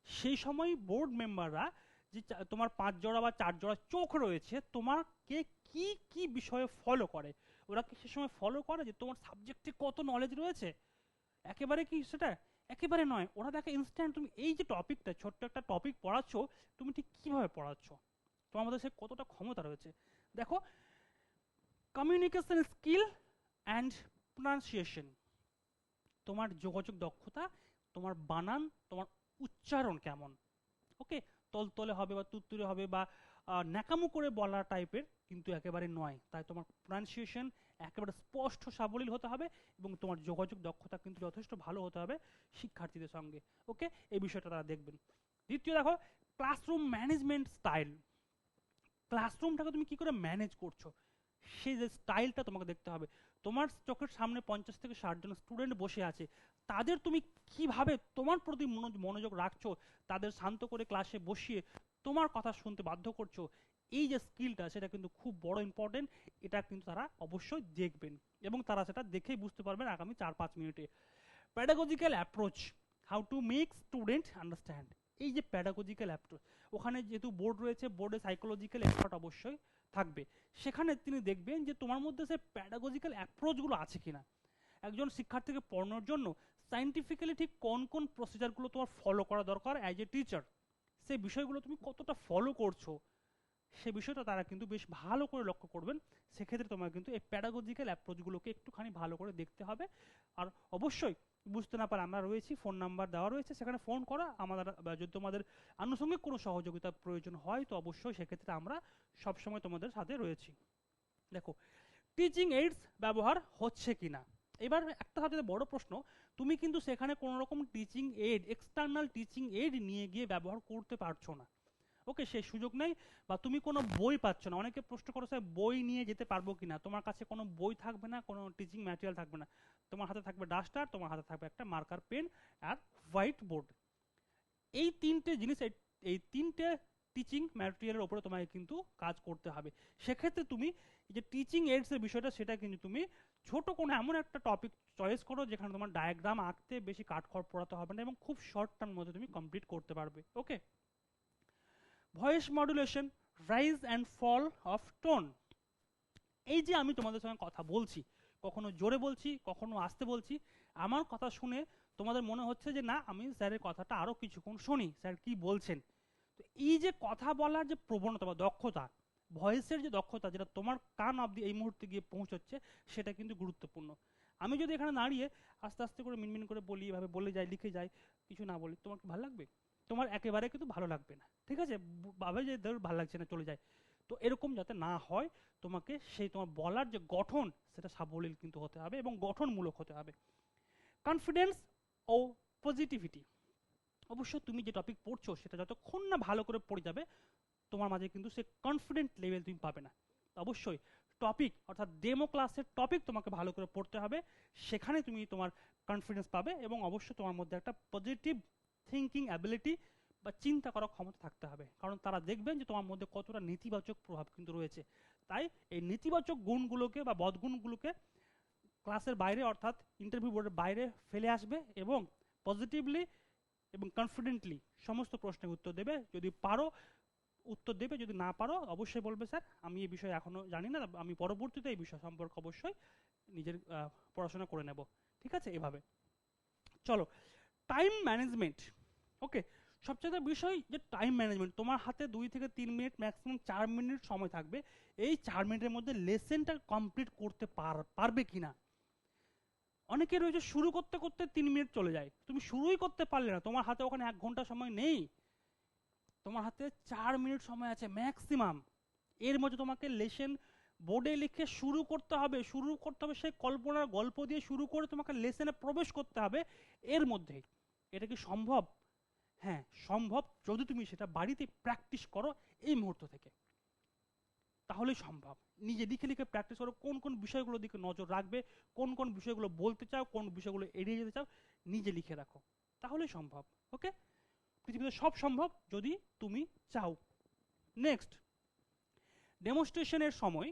সেই সময় বোর্ড মেম্বাররা যে তোমার 5 জোড়া বা 4 জোড়া চোখ রয়েছে, তোমাকে কি কি বিষয়ে ফলো করে। ওরা কি সে সময় ফলো করে যে তোমার সাবজেক্টে কত নলেজ রয়েছে? একেবারে কি সেটা? একেবারে নয়। ওরা দেখে ইনস্ট্যান্ট তুমি এই যে টপিকটা, ছোট্ট একটা টপিক পড়াচ্ছ, তুমি ঠিক কিভাবে পড়াচ্ছ, তোমার মধ্যে সে কতটা ক্ষমতা রয়েছে। দেখো কমিউনিকেশন স্কিল অ্যান্ড প্রনাউন্সিয়েশন, তোমার যোগাযোগ দক্ষতা, তোমার বানান, তোমার উচ্চারণ কেমন। ওকে, তলতলে হবে বা তুত্তুরে হবে বা ন্যাকামো করে বলা টাইপের কিন্তু একেবারে নয়। তাই তোমার প্রনাউন্সিয়েশন একেবারে স্পষ্ট সাবলীল হতে হবে এবং তোমার যোগাযোগ দক্ষতা কিন্তু যথেষ্ট ভালো হতে হবে শিক্ষার্থীদের সঙ্গে। ওকে, এই বিষয়টা তারা দেখবেন। দ্বিতীয় দেখো ক্লাসরুম ম্যানেজমেন্ট স্টাইল, ক্লাসরুমটাকে তুমি কি করে ম্যানেজ করছো, সেই যে স্টাইলটা তোমাকে দেখতে হবে। তোমার চোখের সামনে 50 থেকে 60 জন স্টুডেন্ট বসে আছে, তাদের তুমি কিভাবে তোমার প্রতি মনোযোগ রাখছো, তাদের শান্ত করে ক্লাসে বসিয়ে তোমার কথা শুনতে বাধ্য করছো, এই যে স্কিলটা, সেটা কিন্তু খুব বড় ইম্পর্টেন্ট। এটা কিন্তু তারা অবশ্যই দেখবেন এবং তারা সেটা দেখেই বুঝতে পারবেন আগামী 4-5 মিনিটে। Pedagogical approach, how to make student understand. এই যে প্যাডাগজিক্যাল অ্যাপ্রোচ, ওখানে যেহেতু বোর্ড রয়েছে, বোর্ডে সাইকোলজিক্যাল এক্সপার্ট অবশ্যই থাকবে, সেখানে তিনি দেখবেন যে তোমার মধ্যে সে প্যাডাগজিক্যাল অ্যাপ্রোচগুলো আছে কিনা। একজন শিক্ষার্থীকে পড়ানোর জন্য সাইন্টিফিক্যালি ঠিক কোন কোন প্রসিজারগুলো তোমার ফলো করা দরকার অ্যাজ এ টিচার, সেই বিষয়গুলো তুমি কতটা ফলো করছো, সে বিষয়টা তারা কিন্তু বেশ ভালো করে লক্ষ্য করবেন। সেক্ষেত্রে তোমার কিন্তু এই প্যাডাগজিক্যাল অ্যাপ্রোচগুলোকে একটুখানি ভালো করে দেখতে হবে। আর অবশ্যই বুঝতে না পারে আমরা রয়েছি, ফোন নাম্বার দেওয়া রয়েছে, সেখানে ফোন করা। আমাদের যদি তোমাদের আনুষঙ্গিক কোনো সহযোগিতার প্রয়োজন হয়, তো অবশ্যই সেক্ষেত্রে আমরা সবসময় তোমাদের সাথে রয়েছি। দেখো টিচিং এইডস ব্যবহার হচ্ছে কিনা। এবার একটা সবচেয়ে বড় প্রশ্ন, তুমি কিন্তু সেখানে কোনো রকম teaching aid, external teaching aid নিয়ে গিয়ে ব্যবহার করতে পারছো না। ওকে, সেই সুযোগ নেই, বা তুমি কোনো বই পাচ্ছ না। অনেকে প্রশ্ন করো স্যার বই নিয়ে যেতে পারবো কিনা। তোমার কাছে কোনো বই থাকবে না, কোনো টিচিং ম্যাটেরিয়াল থাকবে না, তোমার হাতে থাকবে ডাস্টার, তোমার হাতে থাকবে একটা মার্কার পেন আর হোয়াইট বোর্ড। এই তিনটে জিনিস, এই তিনটে টিচিং ম্যাটেরিয়ালের উপরে তোমাকে কিন্তু কাজ করতে হবে। সেক্ষেত্রে তুমি যে টিচিং এইডস এর বিষয়টা, সেটা কিন্তু তুমি ছোট কোনো এমন একটা টপিক চয়েস করো যেখানে তোমার ডায়াগ্রাম আঁকতে বেশি কাঠখড় পোড়াতে হবে না এবং খুব শর্ট টার্মের মধ্যে তুমি কমপ্লিট করতে পারবে। Okay, voice modulation, rise and fall of tone. এই যে আমি তোমাদের সঙ্গে কথা বলছি, কখনো জোরে বলছি, কখনো আস্তে বলছি, আমার কথা শুনে তোমাদের মনে হচ্ছে যে না আমি স্যারের কথাটা আরো কিছুক্ষণ শুনি, স্যার কি বলছেন। তো এই যে কথা বলার যে প্রবণতা বা দক্ষতা, ভয়েসের যে দক্ষতা, যেটা তোমার কান অবধি এই মুহূর্তে গিয়ে পৌঁছচ্ছে, সেটা কিন্তু গুরুত্বপূর্ণ। আমি যদি এখানে দাঁড়িয়ে আস্তে আস্তে করে মিনমিন করে বলি, এভাবে বলে যাই, লিখে যাই, কিছু না বলি, তোমার কি ভালো লাগবে? তোমার একেবারে কিন্তু ভালো লাগবে না। ঠিক আছে, ভাবে যে ধর ভালো লাগছে না, চলে যায়। তো এরকম যাতে না হয়, তোমাকে সেই তোমার বলার যে গঠন, সেটা সাবলীল কিন্তু হতে হবে এবং গঠনমূলক হতে হবে। কনফিডেন্স ও পজিটিভিটি, অবশ্যই তুমি যে টপিক পড়ছো সেটা যতক্ষণ না ভালো করে পড়ে যাবে তোমার মাঝে কিন্তু সে কনফিডেন্ট লেভেল তুমি পাবে না। অবশ্যই টপিক অর্থাৎ ডেমো ক্লাসের টপিক তোমাকে ভালো করে পড়তে হবে, সেখানে তুমি তোমার কনফিডেন্স পাবে এবং অবশ্যই তোমার মধ্যে একটা পজিটিভ থিঙ্কিং অ্যাবিলিটি বা চিন্তা করার ক্ষমতা থাকতে হবে, কারণ তারা দেখবেন যে তোমার মধ্যে কতটা নেতিবাচক প্রভাব কিন্তু রয়েছে। তাই এই নেতিবাচক গুণগুলোকে বা বদগুণগুলোকে ক্লাসের বাইরে অর্থাৎ ইন্টারভিউ বোর্ডের বাইরে ফেলে আসবে এবং পজিটিভলি এবং কনফিডেন্টলি সমস্ত প্রশ্নের উত্তর দেবে। যদি পারো উত্তর দেবে, যদি না পারো অবশ্যই বলবে স্যার আমি এই বিষয়ে এখনো জানি না, আমি পরবর্তীতে এই বিষয় সম্পর্কে অবশ্যই নিজের পড়াশোনা করে নেব। ঠিক আছে, এভাবে চলো। টাইম ম্যানেজমেন্ট, ওকে, সবচেয়ে বিষয় যে টাইম ম্যানেজমেন্ট। তোমার হাতে 2 থেকে 3 মিনিট ম্যাক্সিমাম 4 মিনিট সময় থাকবে, এই 4 মিনিটের মধ্যে লেসেনটা কমপ্লিট করতে পারবে কিনা। অনেকে রয়েছে শুরু করতে করতে 3 মিনিট চলে যায়, তুমি শুরুই করতে পারলে না, তোমার হাতে ওখানে 1 ঘন্টা সময় নেই, তোমার হাতে 4 মিনিট সময় আছে ম্যাক্সিমাম। এর মধ্যে তোমাকে লেসন বোর্ডে লিখে শুরু করতে হবে সেই কল্পনার গল্প দিয়ে শুরু করে তোমাকে লেসনে প্রবেশ করতে হবে এর মধ্যে। এটা কি সম্ভব? হ্যাঁ সম্ভব, যদি তুমি সেটা বাড়িতে প্র্যাকটিস করো এই মুহূর্ত থেকে, তাহলেই সম্ভব। নিজে লিখে লিখে প্র্যাকটিস করো, কোন কোন বিষয়গুলোর দিকে নজর রাখবে, কোন কোন বিষয়গুলো বলতে চাও, কোন বিষয়গুলো এড়িয়ে যেতে চাও, নিজে লিখে রাখো, তাহলেই সম্ভব। ওকে, পৃথিবীতে সব সম্ভব যদি তুমি চাও। নেক্সট, ডেমনস্ট্রেশনের সময়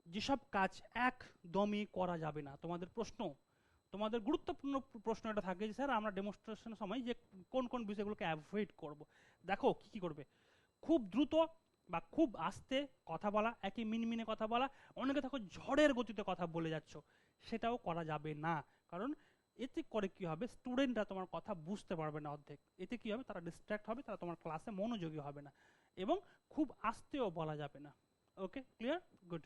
যেসব কাজ একদমই করা যাবে না। তোমাদের প্রশ্ন, তোমাদের গুরুত্বপূর্ণ প্রশ্ন এটা থাকে যে স্যার আমরা ডেমনস্ট্রেশনের সময় যে কোন কোন বিষয়গুলোকে অ্যাভয়েড করব। দেখো কি কি করবে, খুব দ্রুত বা খুব আস্তে কথা বলা, একই মিনমিনে কথা বলা, অনেকে দেখো ঝড়ের গতিতে কথা বলে যাচ্ছ, সেটাও করা যাবে না। কারণ এতে করে কি হবে, স্টুডেন্টরা তোমার কথা বুঝতে পারবে না অর্ধেক, এতে কি হবে তারা ডিস্ট্র্যাক্ট হবে, তারা তোমার ক্লাসে মনোযোগী হবে না। এবং খুব আস্তেও বলা যাবে না। ওকে, ক্লিয়ার, গুড।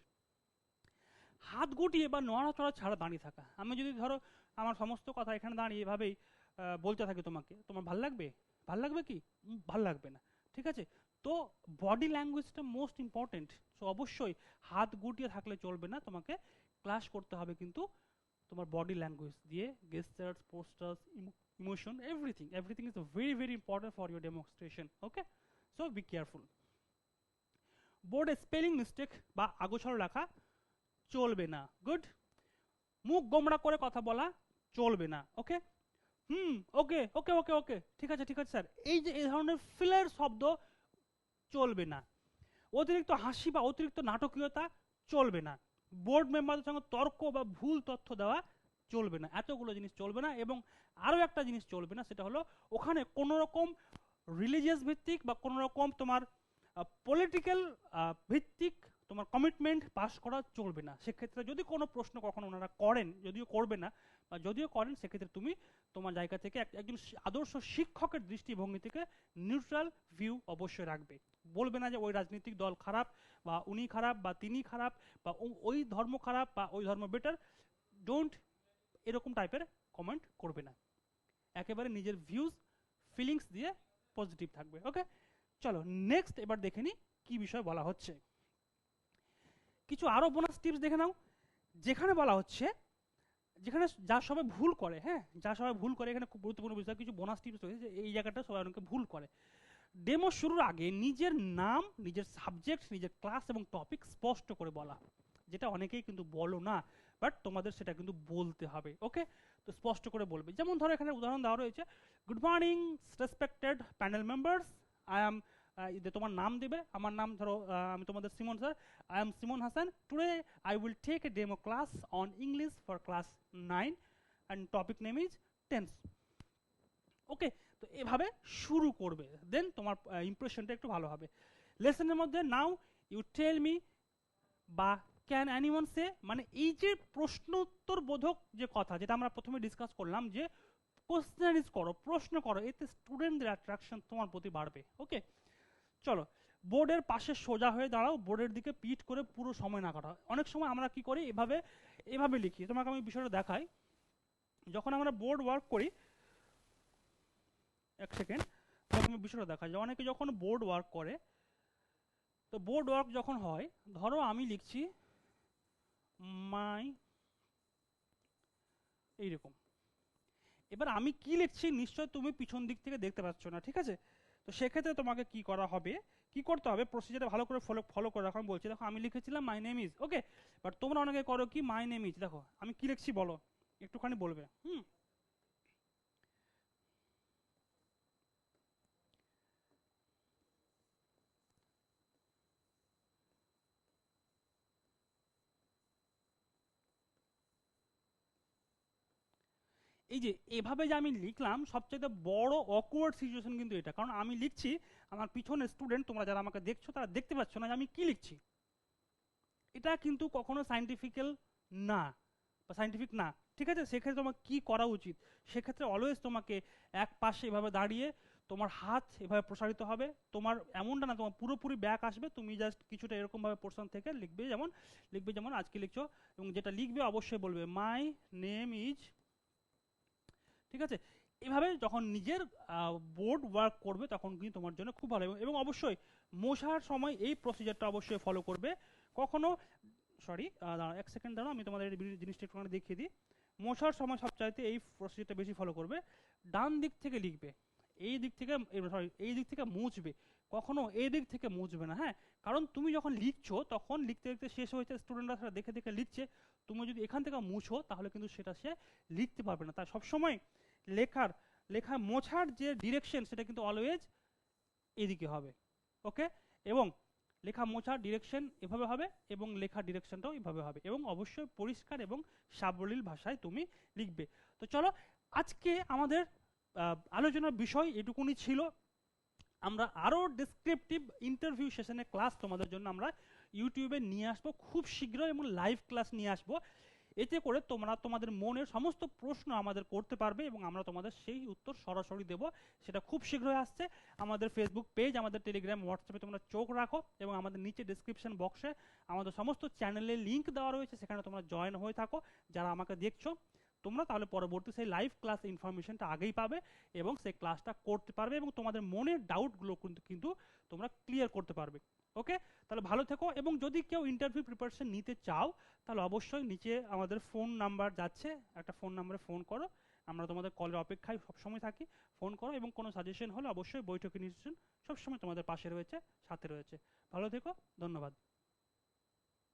হাত গুটিয়ে বা নড়াচড়া ছাড়া দাঁড়িয়ে থাকা। আমি যদি ধরো আমার সমস্ত কথা এখানে দাঁড়িয়ে এভাবেই বলতে থাকি তোমাকে, তোমার ভাল লাগবে? ভাল লাগবে কি? ভাল লাগবে না। ঠিক আছে, তো বডি ল্যাঙ্গুয়েজটা মোস্ট ইম্পর্টেন্ট। সো অবশ্যই হাত গুটিয়ে থাকলে চলবে না, তোমাকে ক্লাস করতে হবে কিন্তু তোমার বডি ল্যাঙ্গুয়েজ দিয়ে, গেস্টার্স, posters, emotion, everything is very very important for your demonstration. Okay, so be careful. বোর্ডে স্পেলিং মিস্টেক বা আগোছালো লেখা চলবে না। গুড। মুখ গোমড়া করে কথা বলা চলবে না। ওকে, ওকে ওকে ওকে ওকে, ঠিক আছে ঠিক আছে স্যার, এই যে এই ধরনের ফিলার শব্দ চলবে না। অতিরিক্ত হাসি বা অতিরিক্ত নাটকীয়তা চলবে না। বোর্ড মেম্বারদের সঙ্গে তর্ক বা ভুল তথ্য দেওয়া চলবে না। এতগুলো জিনিস চলবে না। এবং আরও একটা জিনিস চলবে না, সেটা হলো ওখানে কোনো রকম রিলিজিয়াস ভিত্তিক বা কোনো রকম তোমার পলিটিক্যাল ভিত্তিক তোমার কমিটমেন্ট পাস করা চলবে না। সেক্ষেত্রে যদি কোনো প্রশ্ন কখনো ওনারা করেন, যদিও করবে না বা যদিও করেন, সেক্ষেত্রে তুমি তোমার জায়গা থেকে একজন আদর্শ শিক্ষকের দৃষ্টিভঙ্গি থেকে নিউট্রাল ভিউ অবশ্যই রাখবে। বলবে না যে ওই রাজনৈতিক দল খারাপ বা উনি খারাপ বা তিনি খারাপ বা ওই ধর্ম খারাপ বা ওই ধর্ম বেটার, ডোন্ট এরকম টাইপের কমেন্ট করবে না। একেবারে নিজের ভিউজ ফিলিংস দিয়ে পজিটিভ থাকবে। ওকে, চলো নেক্সট এবার দেখে নিই কি বিষয় বলা হচ্ছে। কিছু আরো বোনাস টিপস দেখে নাও, যেখানে বলা হচ্ছে, যেখানে যা সবাই ভুল করে, হ্যাঁ যা সবাই ভুল করে, এখানে খুব গুরুত্বপূর্ণ বিষয় কিছু বোনাস টিপস রয়েছে যে এই জায়গাটা সবাই অনেকে ভুল করে। ডেমো শুরুর আগে নিজের নাম, নিজের সাবজেক্ট, নিজের ক্লাস এবং টপিক স্পষ্ট করে বলা, যেটা অনেকেই কিন্তু বলো না, বাট তোমাদের সেটা কিন্তু বলতে হবে। ওকে, তো স্পষ্ট করে বলবে। যেমন ধরো এখানে উদাহরণ দেওয়া রয়েছে, good morning respected panel members, I am, তোমার নাম দেবে, আমার নাম ধরো আমি তোমাদের Simon sir, I am Simon Hasan, today I will take a demo class on English for class 9 and topic name is tense. Okay, তো এভাবে শুরু করবে, দেন তোমার ইমপ্রেশনটা একটু ভালো হবে। লেসনের মধ্যে নাও ইউ টেল মি বা ক্যান অ্যানিওয়ান সে, মানে এই যে প্রশ্ন উত্তর বোধক যে কথা, যেটা আমরা প্রথমে ডিসকাস করলাম যে কোশ্চেনারিজ করো, প্রশ্ন করো, এতে স্টুডেন্টদের অ্যাট্রাকশন তোমার প্রতি বাড়বে। ওকে, চলো বোর্ডের পাশে সোজা হয়ে দাঁড়াও, বোর্ডের দিকে পিঠ করে পুরো সময় না কাটাও। অনেক সময় আমরা কি করি, এভাবে এভাবে লিখি, তোমাকে আমি বিষয়টা দেখাই। যখন আমরা বোর্ড ওয়ার্ক করি, এক সেকেন্ড, তোমাকে আমি বিষয়টা দেখাই যে অনেকে যখন বোর্ড ওয়ার্ক করে, তো বোর্ড ওয়ার্ক যখন হয়, ধরো আমি লিখছি মাই, এইরকম, এবার আমি কি লিখছি নিশ্চয় তুমি পিছন দিক থেকে দেখতে পাচ্ছ না, ঠিক আছে? তো সেক্ষেত্রে তোমাকে কি করা হবে, কি করতে হবে, প্রসিজারটা ভালো করে ফলো ফলো করে রাখো। আমি বলছি, দেখো আমি লিখেছিলাম my name is, okay, but তোমরা অনেকে করো কি মাই নেম ইজ, দেখো আমি কি লিখছি বলো, একটুখানি বলবে। এই যে এভাবে যে আমি লিখলাম, সবচেয়ে বড় অকওয়ার্ড সিচুয়েশন কিন্তু এটা, কারণ আমি লিখছি, আমার পিছনে স্টুডেন্ট তোমরা যারা আমাকে দেখছো তারা দেখতে পাচ্ছ না যে আমি কি লিখছি। এটা কিন্তু কখনো সাইন্টিফিক্যাল না, বা সাইন্টিফিক না, ঠিক আছে? সেক্ষেত্রে তোমার কি করা উচিত, সেক্ষেত্রে অলওয়েজ তোমাকে এক পাশে এভাবে দাঁড়িয়ে তোমার হাত এভাবে প্রসারিত হবে, তোমার এমনটা না তোমার পুরোপুরি ব্যাক আসবে, তুমি জাস্ট কিছুটা এরকম ভাবে পোর্শন থেকে লিখবে যেমন আজকে লিখছো, এবং যেটা লিখবে অবশ্যই বলবে মাই নেম ইজ, ঠিক আছে? এভাবে যখন নিজের বোর্ড ওয়ার্ক করবে তখন কিন্তু তোমার জন্য খুব ভালো, এবং অবশ্যই মোশার সময় এই প্রসিজারটা অবশ্যই ফলো করবে। কখনো, সরি দাঁড়াও এক সেকেন্ড, দাঁড়াও আমি তোমাদের এই জিনিসটা একটুখানি দেখিয়ে দিই। মোশার সময় সবচাইতে এই প্রসিজারটা বেশি ফলো করবে। ডান দিক থেকে লিখবে, এই দিক থেকে, সরি এই দিক থেকে মুছবে, কখনো এই দিক থেকে মুছবে না, হ্যাঁ? কারণ তুমি যখন লিখছো তখন লিখতে লিখতে শেষ হয়েছে, স্টুডেন্টরা সেটা দেখে দেখে লিখছে, তুমি যদি এখান থেকে মুছো তাহলে কিন্তু সেটা সে লিখতে পারবে না। তাই সবসময় লেখার লেখা মোছার যে ডিরেকশন সেটা কিন্তু অলওয়েজ এদিকে হবে, ওকে? এবং লেখা মোছার ডিরেকশন এভাবে হবে, এবং লেখার ডিরেকশনটাও এভাবে হবে, এবং অবশ্যই পরিষ্কার এবং সাবলীল ভাষায় তুমি লিখবে। তো চলো, আজকে আমাদের আলোচনার বিষয় এটুকুনি ছিল। আমরা আরও ডেসক্রিপটিভ ইন্টারভিউ সেশনের ক্লাস তোমাদের জন্য আমরা ইউটিউবে নিয়ে আসবো খুব শীঘ্রই, এবং লাইভ ক্লাস নিয়ে আসবো। এতে করে তোমরা তোমাদের মনের সমস্ত প্রশ্ন আমাদের করতে পারবে, এবং আমরা তোমাদের সেই উত্তর সরাসরি দেব। সেটা খুব শীঘ্রই আসছে। আমাদের ফেসবুক পেজ, আমাদের টেলিগ্রাম, হোয়াটসঅ্যাপে তোমরা চোখ রাখো, এবং আমাদের নিচে ডেসক্রিপশন বক্সে আমাদের সমস্ত চ্যানেলের লিঙ্ক দেওয়া রয়েছে, সেখানে তোমরা জয়েন হয়ে থাকো যারা আমাকে দেখছো। তোমরা তাহলে পরবর্তী সেই লাইভ ক্লাস ইনফরমেশনটা আগেই পাবে, এবং সেই ক্লাসটা করতে পারবে, এবং তোমাদের মনের ডাউটগুলো কিন্তু তোমরা ক্লিয়ার করতে পারবে। ওকে, তাহলে ভালো থেকো। এবং যদি কেউ ইন্টারভিউ প্রিপারেশন নিতে চাও তাহলে অবশ্যই নিচে আমাদের ফোন নাম্বার যাচ্ছে, একটা ফোন নাম্বারে ফোন করো, আমরা তোমাদের কলের অপেক্ষায় সবসময় থাকি। ফোন করো, এবং কোনো সাজেশন হলে অবশ্যই বৈঠক ইনস্টিটিউশন সবসময় তোমাদের পাশে রয়েছে, সাথে রয়েছে। ভালো থেকো, ধন্যবাদ।